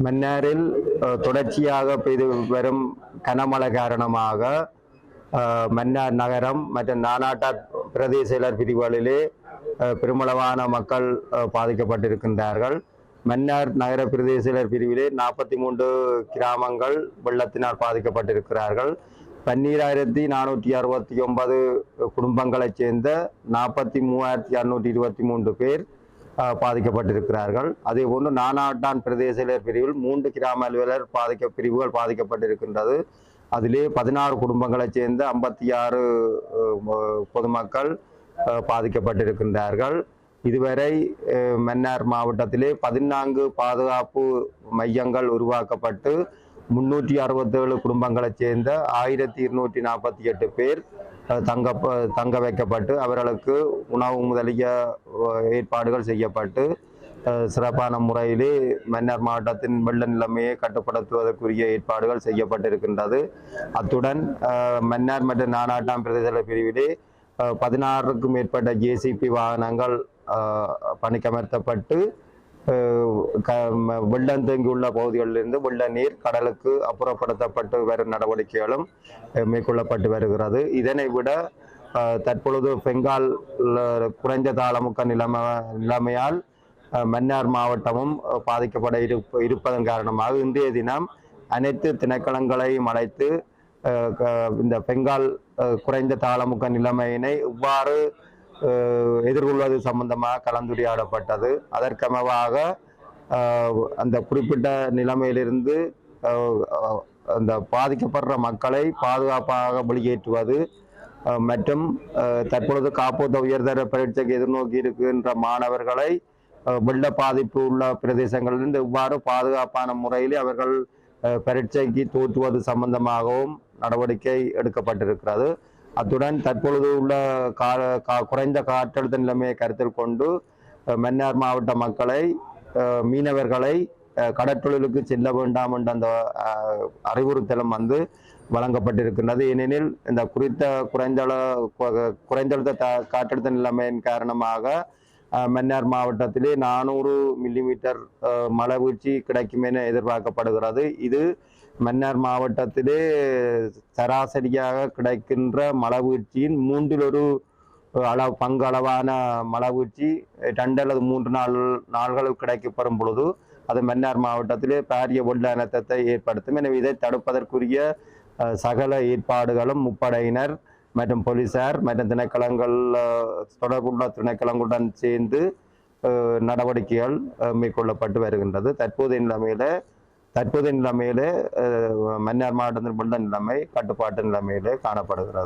மன்னாரில் தொடர்ச்சியாக பெய்து வரும் கனமழை காரணமாக மன்னார் நகரம் மற்றும் நானாட்டார் பிரதேச செயலர் பிரிவுகளிலே பெருமளவான மக்கள் பாதிக்கப்பட்டிருக்கின்றார்கள். மன்னார் நகர பிரதேச செயலர் பிரிவிலே 43 கிராமங்கள் வெள்ளத்தினால் பாதிக்கப்பட்டிருக்கிறார்கள். 12,469 குடும்பங்களைச் சேர்ந்த 43,623 பேர் பாதிக்கப்பட்டிருக்கிறார்கள். அதே போன்று நானாட்டான் பிரதேச செயலர் பிரிவில் 3 கிராம அலுவலர் பிரிவுகள் பாதிக்கப்பட்டிருக்கின்றது. அதிலே 16 குடும்பங்களைச் சேர்ந்த 56 பொதுமக்கள் பாதிக்கப்பட்டிருக்கின்றார்கள். இதுவரை மன்னார் மாவட்டத்திலே 14 பாதுகாப்பு மையங்கள் உருவாக்கப்பட்டு 367 குடும்பங்களைச் சேர்ந்த 1248 பேர் தங்க வைக்கப்பட்டு அவர்களுக்கு உணவு முதலிய ஏற்பாடுகள் செய்யப்பட்டு சிறப்பான முறையிலே மன்னார் மாவட்டத்தின் வெள்ள நிலைமையை கட்டுப்படுத்துவதற்குரிய ஏற்பாடுகள் செய்யப்பட்டிருக்கின்றது. அத்துடன் மன்னார் மற்றும் நானாட்டாம் பிரதேச பிரிவிலே 16க்கும் மேற்பட்ட JCB வாகனங்கள் பணிக்கமர்த்தப்பட்டு வெள்ளம் தேங்கியுள்ள பகுதிகளிலிருந்து வெள்ள நீர் கடலுக்கு அப்புறப்படுத்தப்பட்டு வரும் நடவடிக்கைகளும் மேற்கொள்ளப்பட்டு வருகிறது. இதனை விட தற்பொழுது பெங்கால் குறைந்த தாளமுக்க நிலைமையால் மன்னார் மாவட்டமும் பாதிக்கப்பட இருப்பதன் காரணமாக இன்றைய தினம் அனைத்து திணைக்களங்களையும் அழைத்து இந்த பெங்கால் குறைந்த தாளமுக்க நிலைமையினை இவ்வாறு எதிர்கொள்வது சம்பந்தமாக கலந்துரையாடப்பட்டது. அதற்கமைவாக அந்த குறிப்பிட்ட நிலைமையிலிருந்து அந்த பாதிக்கப்படுற மக்களை பாதுகாப்பாக வெளியேற்றுவது மற்றும் தற்பொழுது காப்போத்த உயர்தர பரீட்சைக்கு எதிர்நோக்கி இருக்கின்ற மாணவர்களை வெள்ள பாதிப்பு உள்ள பிரதேசங்களிலிருந்து இவ்வாறு பாதுகாப்பான முறையில் அவர்கள் பரீட்சைக்கு தோற்றுவது சம்பந்தமாகவும் நடவடிக்கை எடுக்கப்பட்டிருக்கிறது. அத்துடன் தற்பொழுது உள்ள குறைந்த காற்றழுத்த நிலைமையை கருத்தில் கொண்டு மன்னார் மாவட்ட மக்களை மீனவர்களை கடற்றொழிலுக்கு செல்ல வேண்டாம் என்ற அந்த அறிவுறுத்தலும் வழங்கப்பட்டிருக்கின்றது. ஏனெனில் இந்த குறித்த குறைந்தழுத்த காற்றழுத்த நிலைமையின் காரணமாக மன்னார் மாவட்டத்திலே 400 மில்லிமீட்டர் மழை வீழ்ச்சி கிடைக்கும் என எதிர்பார்க்கப்படுகிறது. இது மன்னார் மாவட்டத்திலே சராசரியாக கிடைக்கின்ற மழை வீழ்ச்சியின் 1/3 பங்களவான மழை வீழ்ச்சி 2 அல்லது 3 நாள்களுக்கு கிடைக்கப்பெறும் பொழுது அது மன்னார் மாவட்டத்திலே பாரிய வெள்ள அனர்த்தத்தை ஏற்படுத்தும். எனவே இதை தடுப்பதற்குரிய சகல ஏற்பாடுகளும் முப்படையினர் மற்றும் போலீசார் மற்றும் திணைக்களங்கள் தொடர்புள்ள திணைக்களங்களுடன் சேர்ந்து நடவடிக்கைகள் மேற்கொள்ளப்பட்டு வருகின்றது. தற்போதைய நிலைமையிலே மன்னார் மாவட்டத்தின் வெள்ள நிலைமை கட்டுப்பாட்டு நிலைமையிலே காணப்படுகிறது.